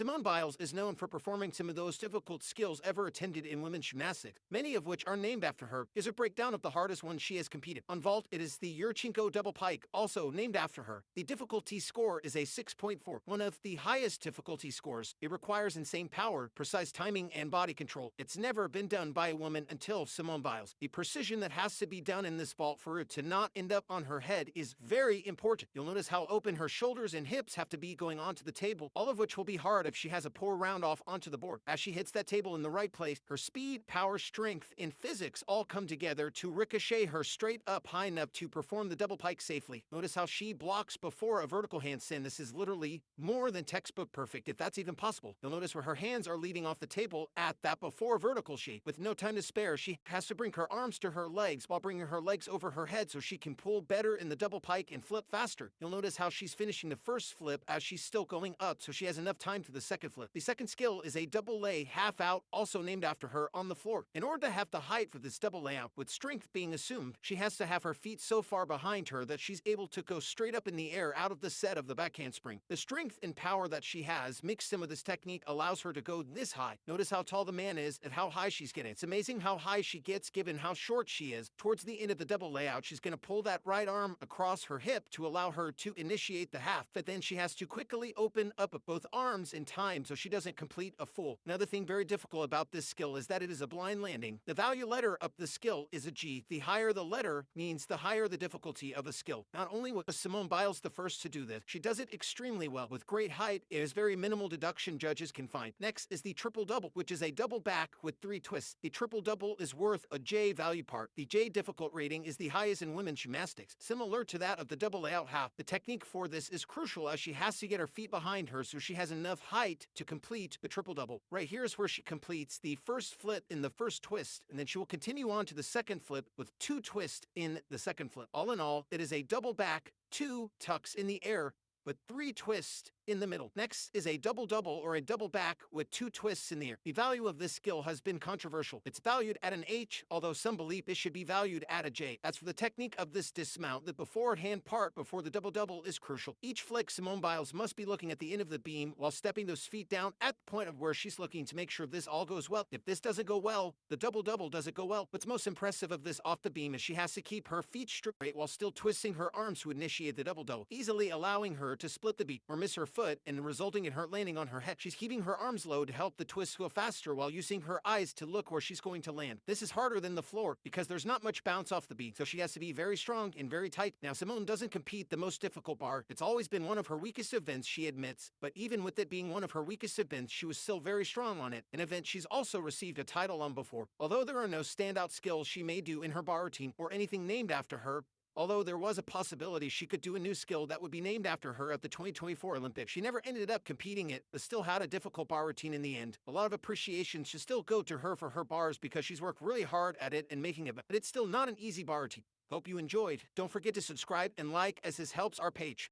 Simone Biles is known for performing some of those difficult skills ever attended in women's gymnastics, many of which are named after her. Here's a breakdown of the hardest one she has competed. On vault, it is the Yurchenko double pike, also named after her. The difficulty score is a 6.4, one of the highest difficulty scores. It requires insane power, precise timing, and body control. It's never been done by a woman until Simone Biles. The precision that has to be done in this vault for it to not end up on her head is very important. You'll notice how open her shoulders and hips have to be going onto the table, all of which will be hard if she has a poor round off onto the board. As she hits that table in the right place, her speed, power, strength, and physics all come together to ricochet her straight up high enough to perform the double pike safely. Notice how she blocks before a vertical handstand. This is literally more than textbook perfect, if that's even possible. You'll notice where her hands are leading off the table at that before vertical shape. With no time to spare, she has to bring her arms to her legs while bringing her legs over her head so she can pull better in the double pike and flip faster. You'll notice how she's finishing the first flip as she's still going up, so she has enough time to the second flip. The second skill is a double lay half out, also named after her, on the floor. In order to have the height for this double layout, with strength being assumed, she has to have her feet so far behind her that she's able to go straight up in the air out of the set of the back handspring. The strength and power that she has mixed in with this technique allows her to go this high. Notice how tall the man is and how high she's getting. It's amazing how high she gets given how short she is. Towards the end of the double layout, she's going to pull that right arm across her hip to allow her to initiate the half, but then she has to quickly open up both arms in time so she doesn't complete a full. Another thing very difficult about this skill is that it is a blind landing. The value letter of the skill is a G. The higher the letter means the higher the difficulty of a skill. Not only was Simone Biles the first to do this, she does it extremely well. With great height, it is very minimal deduction judges can find. Next is the triple double, which is a double back with 3 twists. The triple double is worth a J value part. The J difficult rating is the highest in women's gymnastics. Similar to that of the double layout half, the technique for this is crucial as she has to get her feet behind her so she has enough height to complete the triple double. Right here is where she completes the first flip in the first twist, and then she will continue on to the second flip with 2 twists in the second flip. All in all, it is a double back, 2 tucks in the air, but 3 twists in the middle. Next is a double double or a double back with 2 twists in the air. The value of this skill has been controversial. It's valued at an H, although some believe it should be valued at a J. As for the technique of this dismount, the beforehand part before the double double is crucial. Each flick, Simone Biles must be looking at the end of the beam while stepping those feet down at the point of where she's looking to make sure this all goes well. If this doesn't go well, the double double doesn't go well. What's most impressive of this off the beam is she has to keep her feet straight while still twisting her arms to initiate the double double, easily allowing her to split the beat or miss her foot and resulting in her landing on her head. She's keeping her arms low to help the twist go faster while using her eyes to look where she's going to land. This is harder than the floor because there's not much bounce off the beat, so she has to be very strong and very tight. Now, Simone doesn't compete the most difficult bar. It's always been one of her weakest events, she admits, but even with it being one of her weakest events, she was still very strong on it, an event she's also received a title on before. Although there are no standout skills she may do in her bar routine or anything named after her, although there was a possibility she could do a new skill that would be named after her at the 2024 Olympics. She never ended up competing it, but still had a difficult bar routine in the end. A lot of appreciation should still go to her for her bars because she's worked really hard at it and making it, but it's still not an easy bar routine. Hope you enjoyed. Don't forget to subscribe and like as this helps our page.